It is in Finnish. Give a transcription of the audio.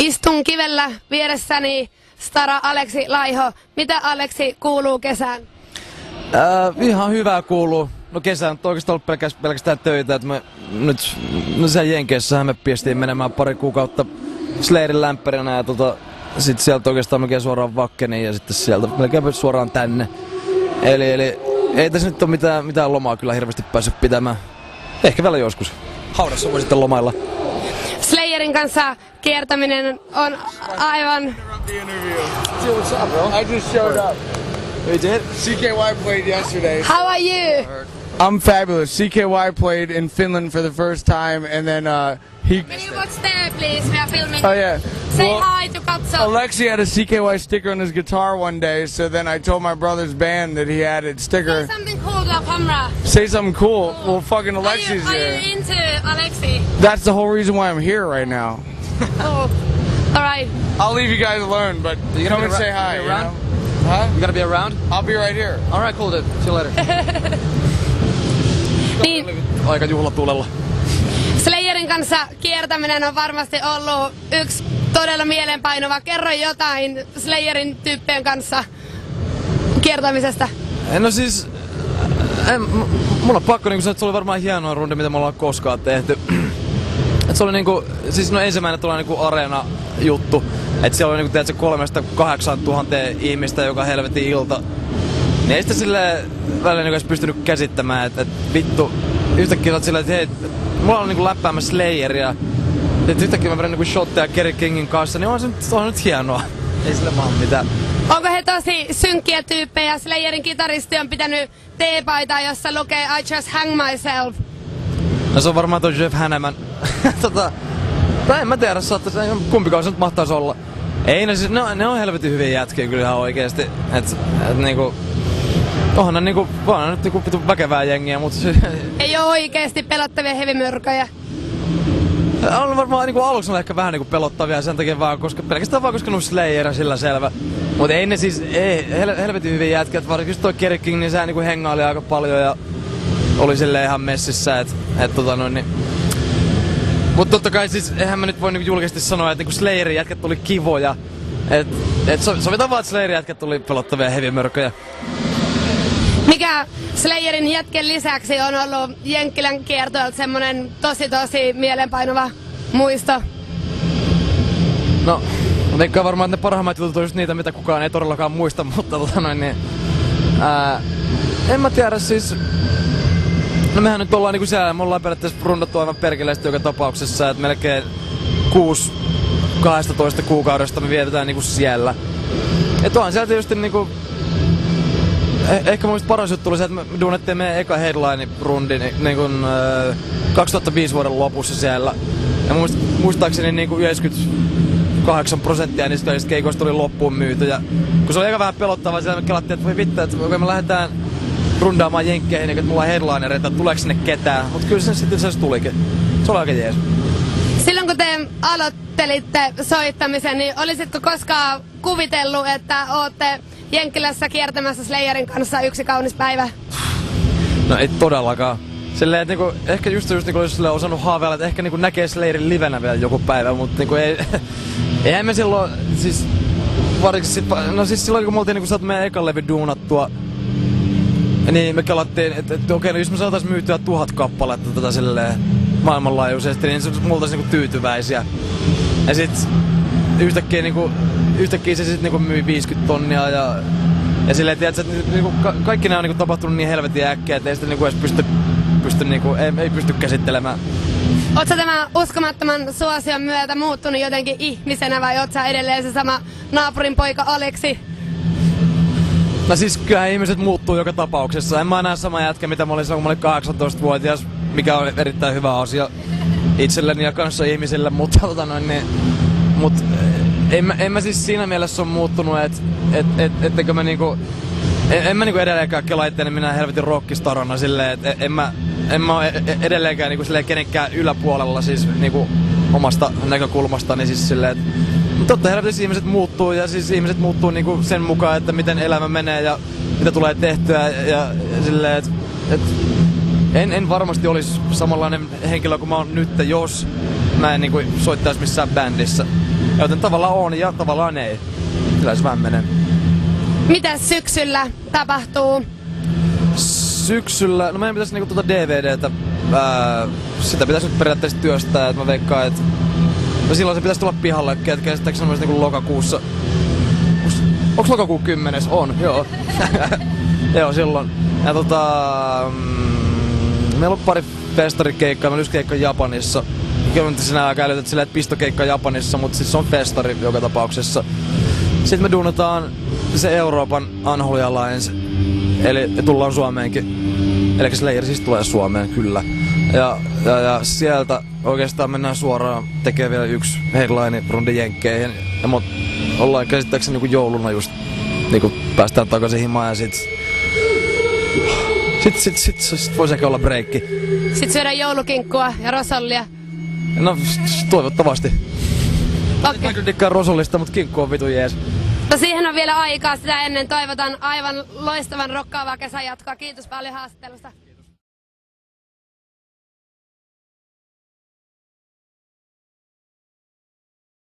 Istun kivellä vieressäni stara Aleksi Laiho. Mitä Aleksi kuuluu kesään? Ihan hyvää kuuluu. No kesä on oikeastaan ollut pelkästään töitä. Että me nyt sen Jenkeissähän me piestiin menemään pari kuukautta Slayerin lämpärinä ja sit sieltä oikeastaan melkein suoraan Wackeniin ja sitten sieltä melkein suoraan tänne. Eli ei tässä nyt ole mitään lomaa kyllä hirveästi päässyt pitämään. Ehkä vielä joskus. Haudassa voi sitten lomailla. Slayerin kanssa kiertäminen on aivan... I just showed up. You did? CKY played yesterday. How are you? I'm fabulous. CKY played in Finland for the first time, and then he... Can you watch there, please? We are filming. Oh yeah. Say Well, hi to Katso. Alexi had a CKY sticker on his guitar one day, so then I told my brother's band that he had a Say sticker. something cool to the camera. Say something cool. Well, fucking Alexi's Are here. you into Alexi? That's the whole reason why I'm here right now. Oh. Alright. I'll leave you guys alone, but You come gonna and be say hi. around? You know? Huh? You gonna be around? I'll be right here. Alright, cool dude. See you later. Niin, Aika juhlatulella. Slayerin kanssa kiertäminen on varmasti ollut yksi todella mielenpainuva. Kerro jotain Slayerin tyyppien kanssa kiertämisestä. No siis... Mulla on pakko sanoa, että se oli varmaan hienoin rundi, mitä me ollaan koskaan tehty. Et se oli niinku... Siis no ensimmäinen tulee niinku areena juttu. Et siellä oli niinku 3-8 000 ihmistä joka helvetin ilta. Niin ei sitä silleen välillä niinku edes pystynyt käsittämään, että vittu... Yhtäkkiä olet silleen, että hei... Mulla on niinku läppäämässä Slayeria. Et yhtäkkiä mä vedän niinku shotteja Kerry Kingin kanssa, niin on se nyt hienoa. Ei sille vaan mitään. Onko he tosi synkkiä tyyppejä? Slayerin kitaristi on pitänyt teepaitaa, jossa lukee I just hang myself. No se on varmaan toi Jeff Hanneman. Tai en mä tiedä, kumpikaan se nyt mahtaisi olla. Ei ne siis, ne on helvetin hyviä jätkiä kyllä ihan oikeesti. Et niinku... Onhan ne niinku, vaan nyt niinku pitu väkevää jengiä, mut... Ei oo oikeesti pelottavia hevimyrköjä. On varmaan niinku aluksi on ehkä vähän niinku pelottavia sen takia vaan, koska pelkästään vaan koska Slayer sillä selvä. Mut ei ne siis, helvetin hyviä jätkiä, varsinkin toi Kerry King, niin sehän niinku hengaili aika paljon ja oli silleen ihan messissä, niin... Mut totta kai siis, eihän mä nyt voi niinku julkisesti sanoa, että niinku Slayerin jätkät tuli kivoja. Sovitaan vaan, että Slayerin jätkät tuli pelottavia hevimörköjä. Mikä Slayerin jätken lisäksi on ollut Jenkkilän kiertoilta semmonen tosi mielenpainuva muisto? No, veikkaan varmaan, että ne parhaimmat jutut on just niitä, mitä kukaan ei todellakaan muista, mutta en mä tiedä siis... No mehän nyt ollaan niinku siellä, me ollaan periaatteessa rundattu aivan perkeleesti joka tapauksessa, että melkein 6-12 kuukaudesta me vietetään niinku siellä. Et onhan siellä tietysti niinku... Ehkä mun paras juttu oli se, että me duunettiin meidän eka headline-rundi niin 2005 vuoden lopussa siellä. Ja muistaakseni niin 98% niistä keikoista oli loppuun myyty. Ja kun se oli aika vähän pelottavaa, siellä me kelattiin, että voi vittu, että me lähdetään rundaamaan jenkkeihin, että mulla on headlinereita, että tuleeko sinne ketään. Mutta kyllä se sitten se tulikin. Se oli aika jees. Silloin kun te aloittelitte soittamisen, niin olisitko koskaan kuvitellut, että ootte Jenkkilässä kiertämässä Slayerin kanssa yksi kaunis päivä? No ei todellakaan. Silleen, että niinku, ehkä just niinku olisi osannut haaveilla, että ehkä niinku näkee Slayerin livenä vielä joku päivä, mutta niinku eihän me silloin, siis no siis silloin kun me oltiin niinku saatu meidän ekan levy duunattua, niin me kelattiin, että okei, no jos me saatais myytyä 1000 kappaletta tätä silleen maailmanlaajuisesti, niin me oltais niinku tyytyväisiä. Ja sit yhtäkkiä se sit niinku myi 50 tonnia ja silleen, tiedätkö, että niinku kaikki nää on niinku tapahtunut niin helvetin äkkiä, että ei sitä niinku edes pysty niinku, ei pysty käsittelemään. Oot sä tämän uskomattoman suosion myötä muuttunut jotenkin ihmisenä vai oot sä edelleen se sama naapurin poika Aleksi? No siis kyllähän ihmiset muuttuu joka tapauksessa. En mä enää sama jätkä, mitä mä olin silloin, kun mä olin 18-vuotias, mikä on erittäin hyvä asia itselleni ja kanssa ihmisille, mutta en mä siis siinä mielessä on muuttunut, etteikö mä niinku... En mä niinku edelleenkään kelaa itteeni minä helvetin rockistarona silleen, että en mä oo edelleenkään niinku silleen kenenkään yläpuolella siis niinku omasta näkökulmastani siis silleen, että totta helvetissä ihmiset muuttuu ja siis ihmiset muuttuu niinku sen mukaan, että miten elämä menee ja mitä tulee tehtyä ja silleen, että en varmasti olisi samanlainen henkilö kuin mä oon nyt, jos mä en niinku soittais missään bändissä. Joten tavallaan on ja tavallaan ei. Kyllä se vähän menee. Mitä syksyllä tapahtuu? Syksyllä, no meidän pitäisi niinku DVDtä, sitä pitäisi nyt periaatteessa työstää, että mä veikkaan, että no silloin se pitäisi tulla pihalle, käsittääkseni semmoisesti niinku lokakuussa. Onks lokakuu 10? On, joo. Joo, silloin. Ja meillä on pari festarikeikkaa, meillä on yksi keikka Japanissa. Kyllä nyt sinä aikaa älytät silleen, että pistokeikka Japanissa, mutta siis se on festari joka tapauksessa. Sitten me duunataan se Euroopan Unholy Alliance, eli tullaan Suomeenkin. Eli Slayer siis tulee Suomeen, kyllä. Ja sieltä oikeastaan mennään suoraan tekee vielä yksi headline-rundi jenkkeihin. Ja me ollaan käsittääkseni niinku jouluna just niinku päästään takaisin himaan ja sit voisi ehkä olla breikki. Sitten syödään joulukinkkua ja rosollia. No toivottavasti. Okei. Mä kyllä dikkaan rosollista, mut kinkku on vitu jees. No siihen on vielä aikaa. Sitä ennen toivotan aivan loistavan rokkaavaa kesän jatkoa. Kiitos paljon haastattelusta.